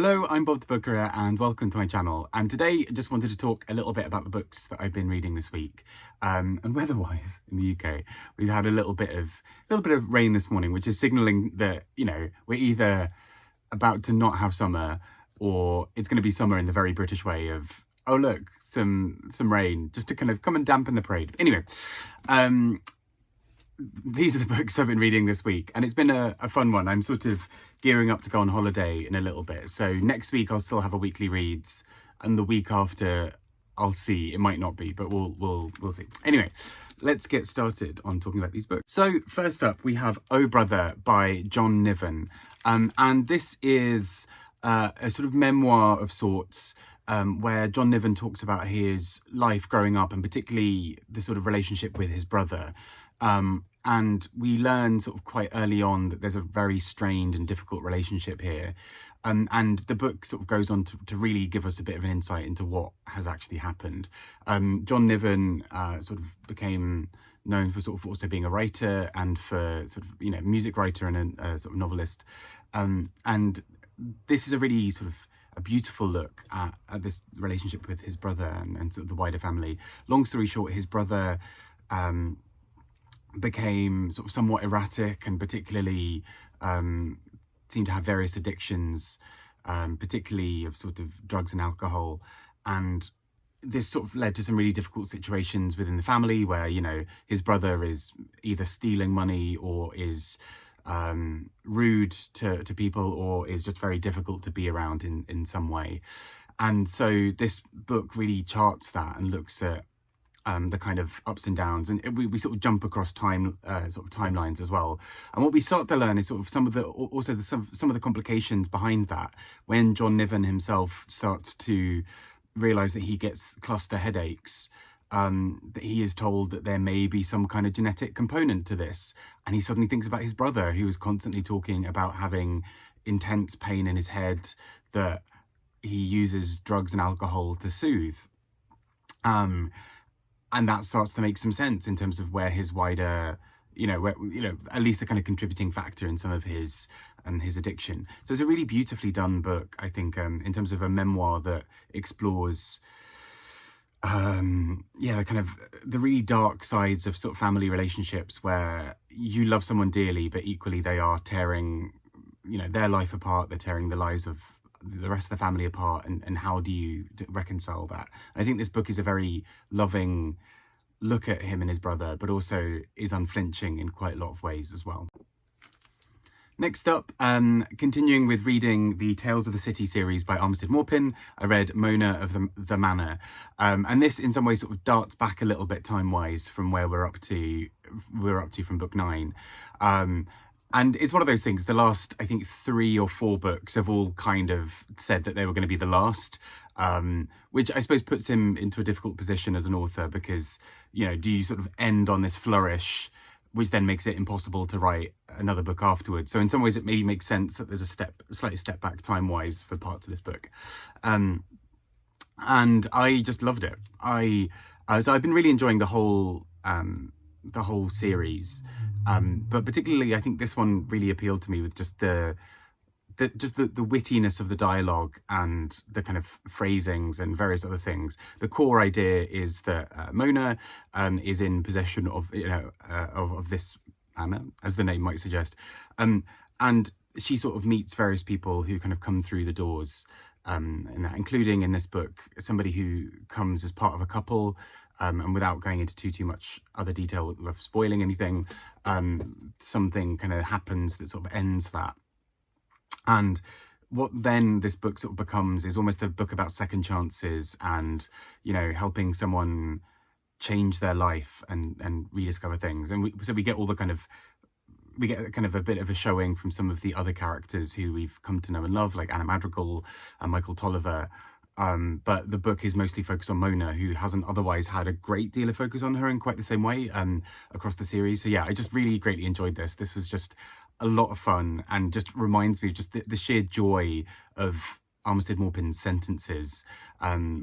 Hello, I'm Bob the Booker and welcome to my channel. And today I just wanted to talk a little bit about the books that I've been reading this week. And weather-wise in the UK, we've had a little bit of rain this morning, which is signalling that, you know, we're either about to not have summer or it's going to be summer in the very British way of, oh look, some rain, just to kind of come and dampen the parade. Anyway, these are the books I've been reading this week, and it's been a fun one. I'm sort of gearing up to go on holiday in a little bit, so next week I'll still have a weekly reads, and the week after I'll see. It might not be, but we'll see. Anyway, let's get started on talking about these books. So first up we have Oh Brother by John Niven, and this is a sort of memoir of sorts, where John Niven talks about his life growing up and particularly the sort of relationship with his brother. And we learn sort of quite early on that there's a very strained and difficult relationship here. And the book sort of goes on to really give us a bit of an insight into what has actually happened. John Niven sort of became known for sort of also being a writer and for sort of, you know, music writer and a sort of novelist. And this is a really sort of a beautiful look at this relationship with his brother and sort of the wider family. Long story short, his brother became sort of somewhat erratic and particularly seemed to have various addictions, particularly of sort of drugs and alcohol. And this sort of led to some really difficult situations within the family where, you know, his brother is either stealing money or is rude to people or is just very difficult to be around in some way. And so this book really charts that and looks at the kind of ups and downs, and we sort of jump across timelines as well. And what we start to learn is sort of some of the complications behind that when John Niven himself starts to realize that he gets cluster headaches. That he is told that there may be some kind of genetic component to this, and he suddenly thinks about his brother, who is constantly talking about having intense pain in his head that he uses drugs and alcohol to soothe. And that starts to make some sense in terms of where his wider, at least a kind of contributing factor in some of his addiction. So it's a really beautifully done book, I think, in terms of a memoir that explores, the kind of the really dark sides of sort of family relationships where you love someone dearly, but equally they are tearing, their life apart. They're tearing the lives of the rest of the family apart, and how do you reconcile that? I think this book is a very loving look at him and his brother, but also is unflinching in quite a lot of ways as well. Next up, continuing with reading the Tales of the City series by Armistead Maupin, I read Mona of the Manor, and this in some ways sort of darts back a little bit time-wise from where we're up to from book 9. And it's one of those things, the last, I think, 3 or 4 books have all kind of said that they were going to be the last, which I suppose puts him into a difficult position as an author because, do you sort of end on this flourish, which then makes it impossible to write another book afterwards? So in some ways it maybe makes sense that there's a slightly step back time-wise for parts of this book. And I just loved it. So I've been really enjoying the whole series, but particularly I think this one really appealed to me with just the wittiness of the dialogue and the kind of phrasings and various other things. The core idea is that Mona is in possession of of this manor, as the name might suggest, and she sort of meets various people who kind of come through the doors, including in this book somebody who comes as part of a couple. And without going into too much other detail of spoiling anything, something kind of happens that sort of ends that. And what then this book sort of becomes is almost a book about second chances and, helping someone change their life and rediscover things. And we get a bit of a showing from some of the other characters who we've come to know and love, like Anna Madrigal and Michael Tolliver. But the book is mostly focused on Mona, who hasn't otherwise had a great deal of focus on her in quite the same way across the series. So yeah, I just really greatly enjoyed this. This was just a lot of fun and just reminds me of just the sheer joy of Armistead Maupin's sentences,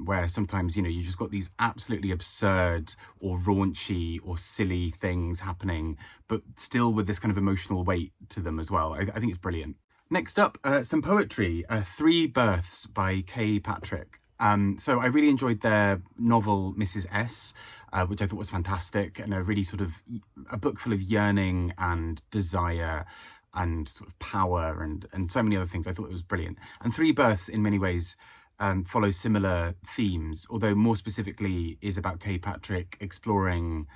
where sometimes, you just got these absolutely absurd or raunchy or silly things happening, but still with this kind of emotional weight to them as well. I think it's brilliant. Next up, some poetry, Three Births by Kay Patrick. So I really enjoyed their novel Mrs. S, which I thought was fantastic, and a really sort of a book full of yearning and desire and sort of power and so many other things. I thought it was brilliant. And Three Births in many ways follows similar themes, although more specifically is about Kay Patrick exploring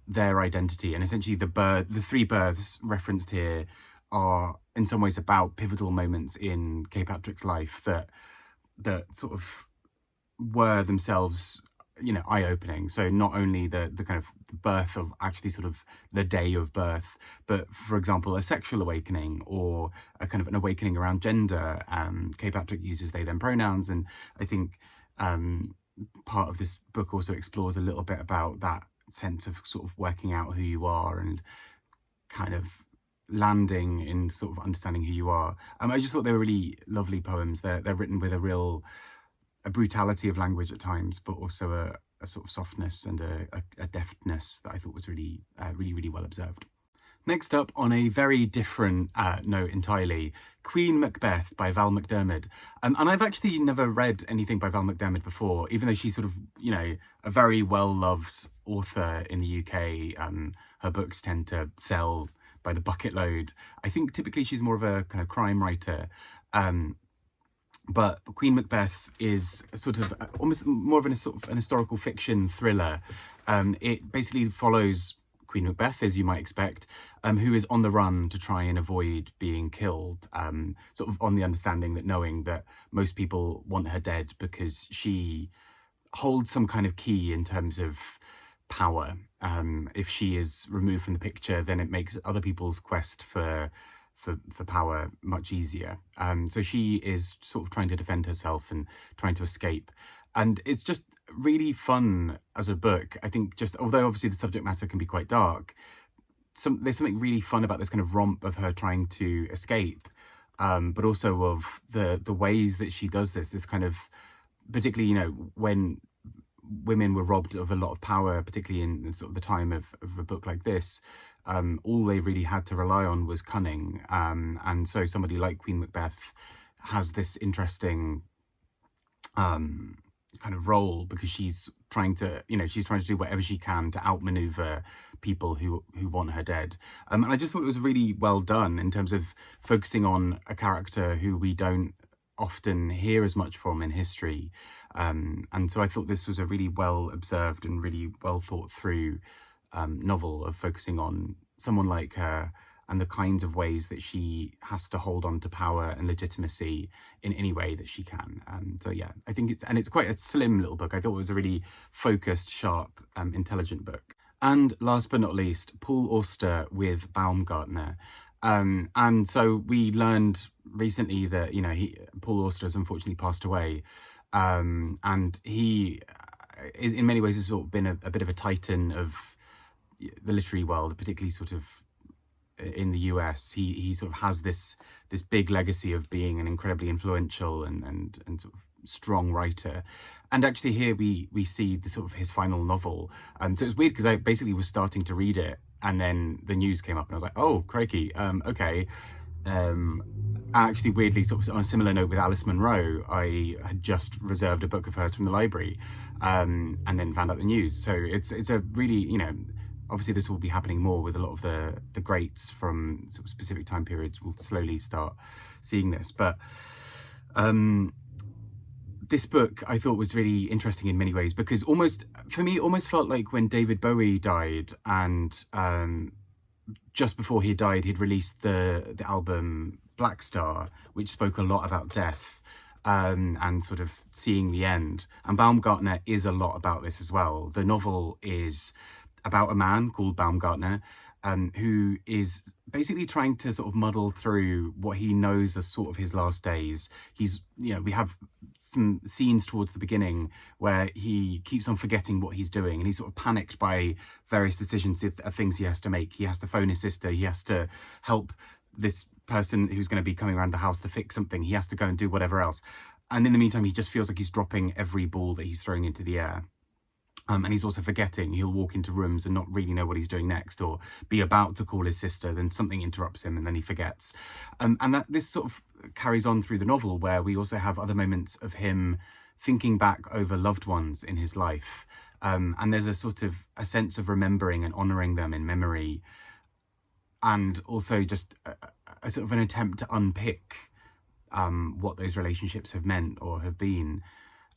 their identity. And essentially the three births referenced here are in some ways about pivotal moments in Kay Patrick's life that sort of were themselves, you know, eye-opening. So not only the kind of birth of actually sort of the day of birth, but for example, a sexual awakening or a kind of an awakening around gender. Kay Patrick uses they them pronouns, and I think part of this book also explores a little bit about that sense of sort of working out who you are and kind of landing in sort of understanding who you are. I just thought they were really lovely poems. They're written with a brutality of language at times, but also a sort of softness and a deftness that I thought was really well observed. Next up, on a very different note entirely, Queen Macbeth by Val McDermid. And I've actually never read anything by Val McDermid before, even though she's sort of, you know, a very well-loved author in the UK. Her books tend to sell by the bucket load. I think typically she's more of a kind of crime writer. But Queen Macbeth is sort of almost more of an historical fiction thriller. It basically follows Queen Macbeth, as you might expect, who is on the run to try and avoid being killed, sort of on the understanding that knowing that most people want her dead because she holds some kind of key in terms of power. If she is removed from the picture, then it makes other people's quest for power much easier. So she is sort of trying to defend herself and trying to escape. And it's just really fun as a book. I think just, although obviously the subject matter can be quite dark, there's something really fun about this kind of romp of her trying to escape, but also of the ways that she does this kind of, particularly, you know, when women were robbed of a lot of power, particularly in sort of the time of a book like this, all they really had to rely on was cunning. And so somebody like Queen Macbeth has this interesting kind of role because she's trying to do whatever she can to outmaneuver people who want her dead. And I just thought it was really well done in terms of focusing on a character who we don't often hear as much from in history. And so I thought this was a really well observed and really well thought through novel of focusing on someone like her and the kinds of ways that she has to hold on to power and legitimacy in any way that she can. So yeah, I think it's quite a slim little book. I thought it was a really focused, sharp, intelligent book. And last but not least, Paul Auster with Baumgartner. And so we learned recently that, you know, Paul Auster has unfortunately passed away. And he is, in many ways, has sort of been a bit of a titan of the literary world, particularly sort of in the US. He sort of has this big legacy of being an incredibly influential and sort of strong writer. And actually here we see the sort of his final novel. So it's weird because I basically was starting to read it and then the news came up and I was like, oh crikey, okay. Actually, weirdly, sort of on a similar note with Alice Munro, I had just reserved a book of hers from the library, and then found out the news. So it's a really, you know, obviously this will be happening more with a lot of the greats from sort of specific time periods. We'll slowly start seeing this, but this book I thought was really interesting in many ways because for me, almost felt like when David Bowie died and just before he died, he'd released the album Black Star, which spoke a lot about death and sort of seeing the end. And Baumgartner is a lot about this as well. The novel is about a man called Baumgartner who is basically trying to sort of muddle through what he knows as sort of his last days. He's, you know, we have some scenes towards the beginning where he keeps on forgetting what he's doing and he's sort of panicked by various decisions of things he has to make. He has to phone his sister. He has to help this person who's going to be coming around the house to fix something. He has to go and do whatever else. And in the meantime, he just feels like he's dropping every ball that he's throwing into the air. And he's also forgetting. He'll walk into rooms and not really know what he's doing next, or be about to call his sister, then something interrupts him and then he forgets. And that this sort of carries on through the novel, where we also have other moments of him thinking back over loved ones in his life. And there's a sort of a sense of remembering and honouring them in memory, and also just a sort of an attempt to unpick what those relationships have meant or have been.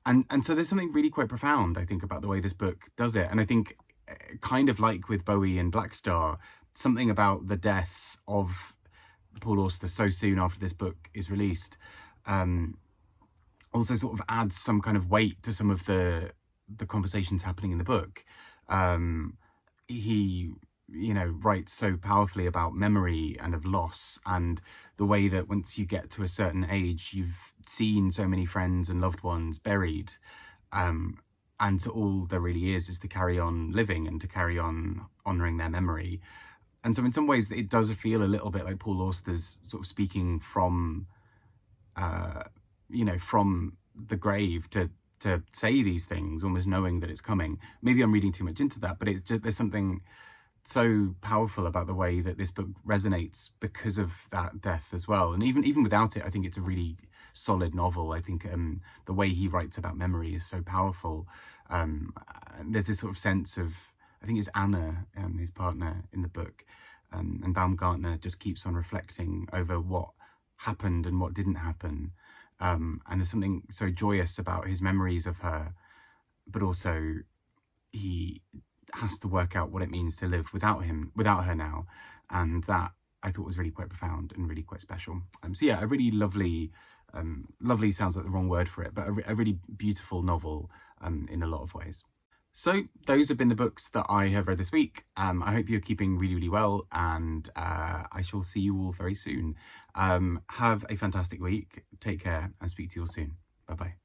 And so there's something really quite profound, I think, about the way this book does it. And I think, kind of like with Bowie and Black Star, something about the death of Paul Auster so soon after this book is released also sort of adds some kind of weight to some of the conversations happening in the book. He, writes so powerfully about memory and of loss, and the way that once you get to a certain age, you've seen so many friends and loved ones buried, and so all there really is to carry on living and to carry on honouring their memory. And so in some ways it does feel a little bit like Paul Auster's sort of speaking from from the grave to say these things, almost knowing that it's coming. Maybe I'm reading too much into that, but it's just, there's something so powerful about the way that this book resonates because of that death as well. And even without it, I think it's a really solid novel. I think the way he writes about memory is so powerful. There's this sort of sense of, I think it's Anna, his partner in the book, and Baumgartner just keeps on reflecting over what happened and what didn't happen. And there's something so joyous about his memories of her, but also he has to work out what it means to live without her now. And that I thought was really quite profound and really quite special. So yeah, a really lovely sounds like the wrong word for it, but a really beautiful novel in a lot of ways. So those have been the books that I have read this week. I hope you're keeping really, really well, and I shall see you all very soon. Have a fantastic week. Take care and speak to you all soon. Bye-bye.